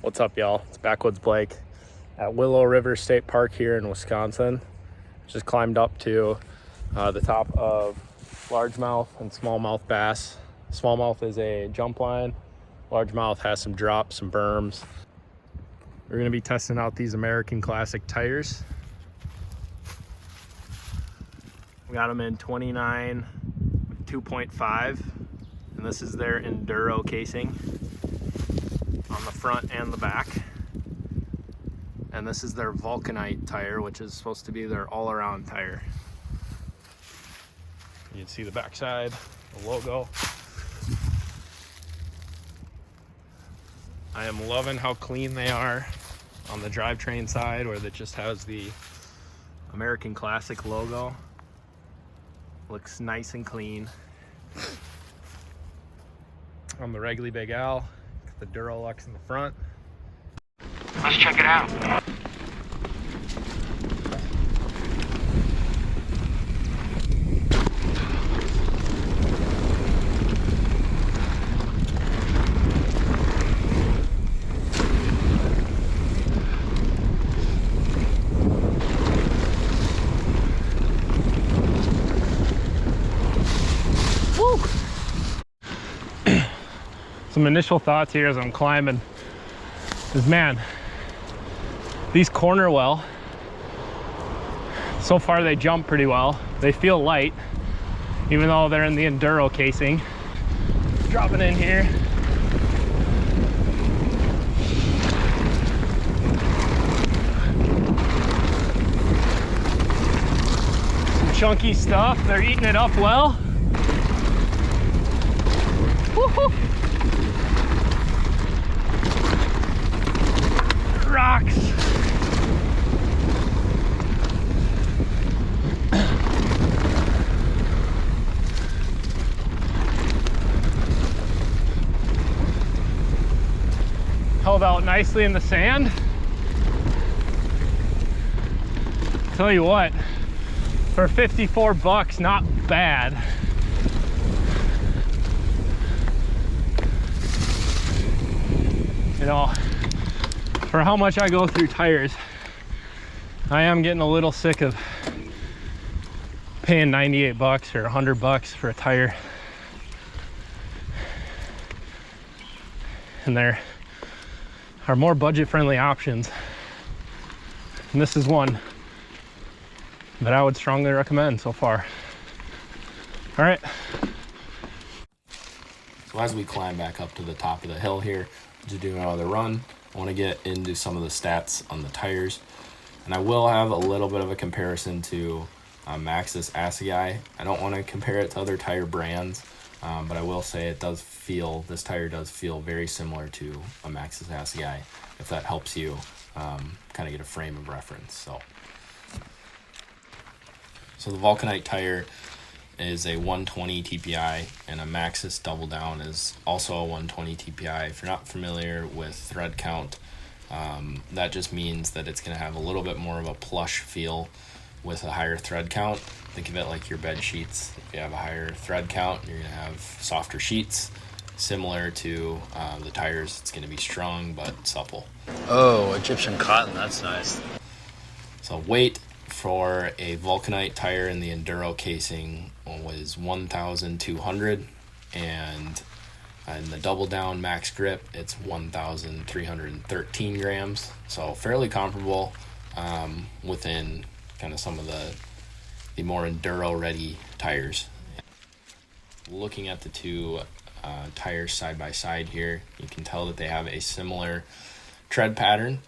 What's up, y'all? It's Backwoods Blake at Willow River State Park here in Wisconsin. Just climbed up to the top of largemouth and smallmouth bass. Smallmouth is a jump line. Largemouth has some drops, some berms. We're gonna be testing out these American Classic tires. We got them in 29 2.5, and this is their Enduro Casing on the front and the back. And this is their Vulcanite tire, which is supposed to be their all-around tire. You can see the backside, the logo. I am loving how clean they are on the drivetrain side, where it just has the American Classic logo. Looks nice and clean. On the Ragley Big, the Durolux in the front. Let's check it out. Some initial thoughts here as I'm climbing is, man, these corner well. So far they jump pretty well. They feel light, even though they're in the Enduro casing. Dropping in here. Some chunky stuff. They're eating it up well. Woo-hoo. Rocks. Held out nicely in the sand. Tell you what, for 54 bucks, not bad. You know, for how much I go through tires, I am getting a little sick of paying 98 bucks or 100 bucks for a tire. And there are more budget-friendly options, and this is one that I would strongly recommend so far. All right. So as we climb back up to the top of the hill here to do another run, I want to get into some of the stats on the tires, and I will have a little bit of a comparison to Maxxis Assegai. I don't want to compare it to other tire brands, but I will say this tire does feel very similar to a Maxxis Assegai, if that helps you kind of get a frame of reference. So the Vulcanite tire is a 120 TPI, and a Maxxis Double Down is also a 120 TPI. If you're not familiar with thread count, that just means that it's going to have a little bit more of a plush feel with a higher thread count. Think of it like your bed sheets. If you have a higher thread count, you're going to have softer sheets. Similar to the tires, it's going to be strong but supple. Oh, Egyptian cotton, that's nice. So weight for a Vulcanite tire in the Enduro casing was 1,200, and in the Double Down Max Grip, it's 1,313 grams. So fairly comparable within kind of some of the more Enduro-ready tires. Looking at the two tires side by side here, you can tell that they have a similar tread pattern.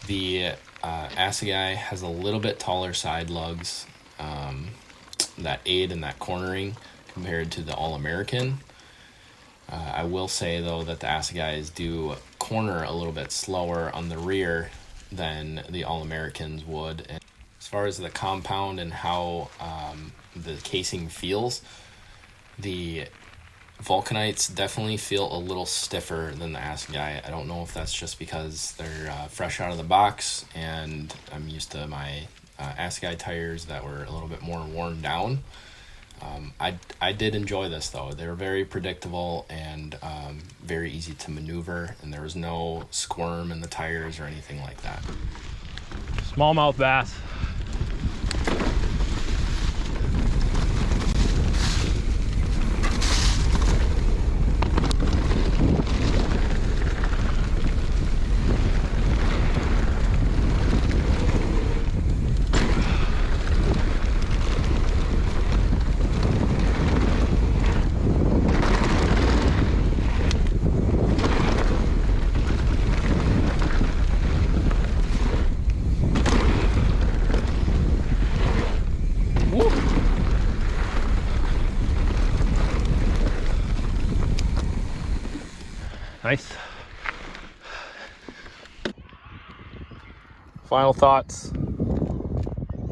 The Assegai has a little bit taller side lugs that aid in that cornering compared to the All-American. I will say though that the Assegais do corner a little bit slower on the rear than the All-Americans would. And as far as the compound and how the casing feels, the Vulcanites definitely feel a little stiffer than the Assegai. I don't know if that's just because they're fresh out of the box and I'm used to my Assegai tires that were a little bit more worn down. I did enjoy this though. They were very predictable and very easy to maneuver, and there was no squirm in the tires or anything like that. Smallmouth bass. Nice. Final thoughts. 10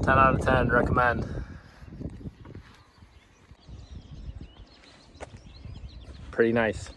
out of 10, recommend. Pretty nice.